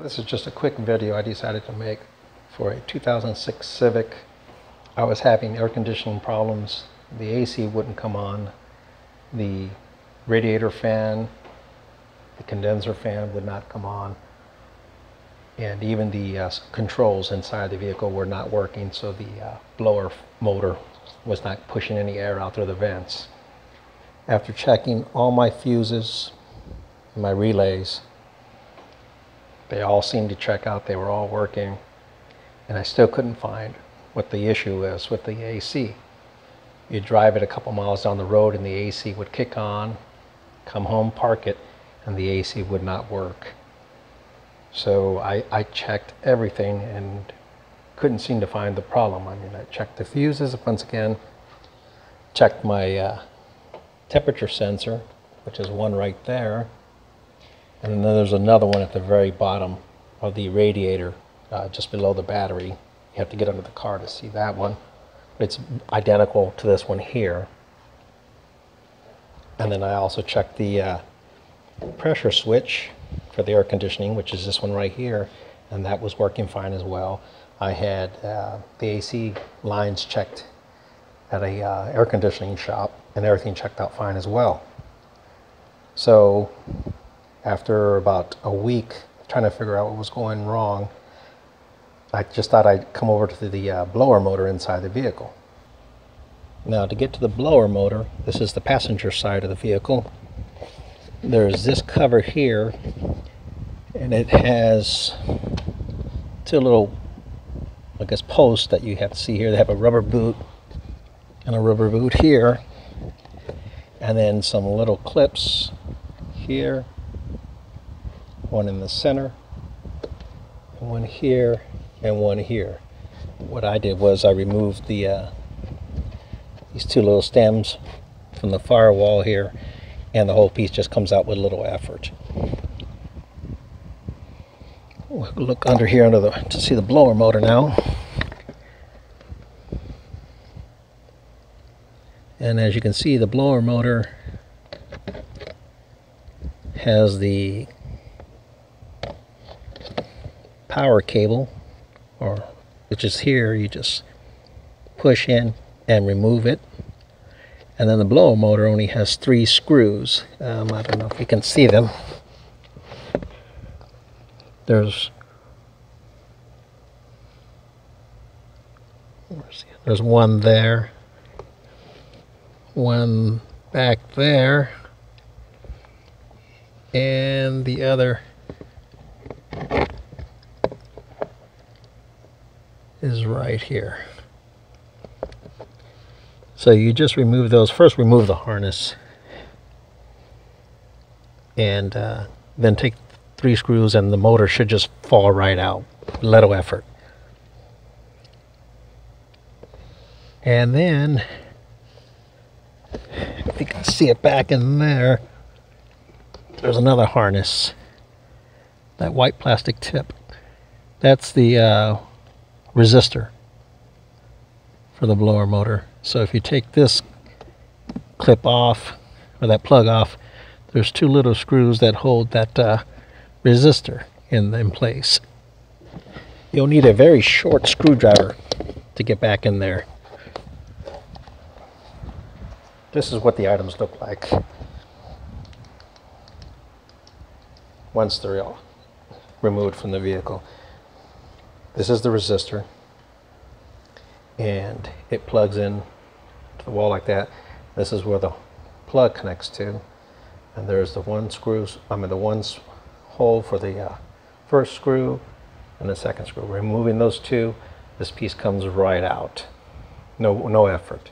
This is just a quick video I decided to make for a 2006 Civic. I was having air conditioning problems. The AC wouldn't come on. The radiator fan, the condenser fan would not come on. And even the controls inside the vehicle were not working, so the blower motor was not pushing any air out through the vents. After checking all my fuses and my relays, they all seemed to check out, they were all working, and I still couldn't find what the issue is with the AC. You drive it a couple miles down the road and the AC would kick on, come home, park it, and the AC would not work. So I checked everything and couldn't seem to find the problem. I mean, I checked the fuses once again, checked my temperature sensor, which is one right there, and then there's another one at the very bottom of the radiator, just below the battery. You have to get under the car to see that one. It's identical to this one here. And then I also checked the pressure switch for the air conditioning, which is this one right here, and that was working fine as well. I had the AC lines checked at a air conditioning shop, and everything checked out fine as well. So after about a week trying to figure out what was going wrong, I just thought I'd come over to the blower motor inside the vehicle. Now, to get to the blower motor, this is the passenger side of the vehicle. There's this cover here, and it has two little, I guess, posts that you have to see here. They have a rubber boot and a rubber boot here, and then some little clips here, one in the center, one here, and one here. What I did was I removed the these two little stems from the firewall here, and the whole piece just comes out with little effort. We'll look under here to see the blower motor now. And as you can see, the blower motor has the power cable, which is here. You just push in and remove it. And then the blower motor only has 3 screws. I don't know if you can see them. There's one there, one back there, and the other is right here. So you just remove those. First remove the harness, and then take 3 screws, and the motor should just fall right out. Little effort. And then, if you can see it back in there, there's another harness. That white plastic tip. That's the resistor for the blower motor. So if you take this clip off, or that plug off, there's 2 little screws that hold that resistor in place. You'll need a very short screwdriver to get back in there. This is what the items look like once they're all removed from the vehicle. This is the resistor, and it plugs in to the wall like that. This is where the plug connects to, and there's the one hole for the first screw and the second screw. Removing those 2, this piece comes right out. No effort.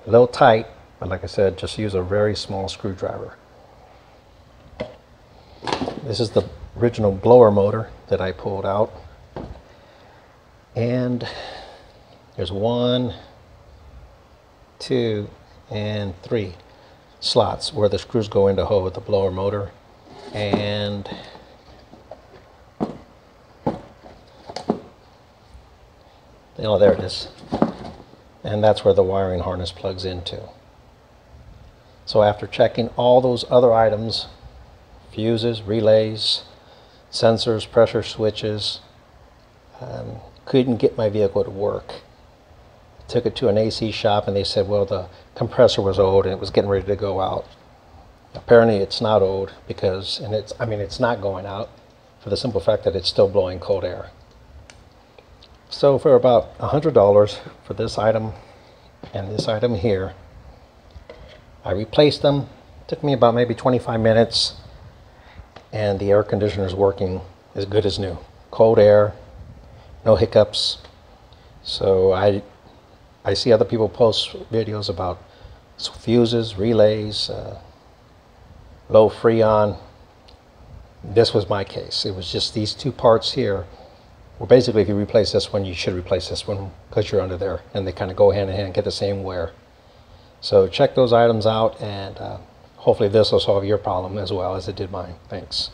A little tight, but like I said, just use a very small screwdriver. This is the original blower motor that I pulled out, and there's 1, 2, and 3 slots where the screws go in to hold the blower motor, and there it is. And that's where the wiring harness plugs into. So after checking all those other items, fuses, relays, sensors, pressure switches. Couldn't get my vehicle to work. Took it to an AC shop and they said, well, the compressor was old and it was getting ready to go out. Apparently it's not old because, it's not going out for the simple fact that it's still blowing cold air. So for about $100 for this item and this item here, I replaced them. Took me about maybe 25 minutes and the air conditioner is working as good as new. Cold air, no hiccups. So I see other people post videos about fuses, relays, low freon. This was my case. It was just these two parts here. Well, basically, if you replace this one, you should replace this one because you're under there, and they kind of go hand in hand, get the same wear. So check those items out, and hopefully this will solve your problem as well as it did mine. Thanks.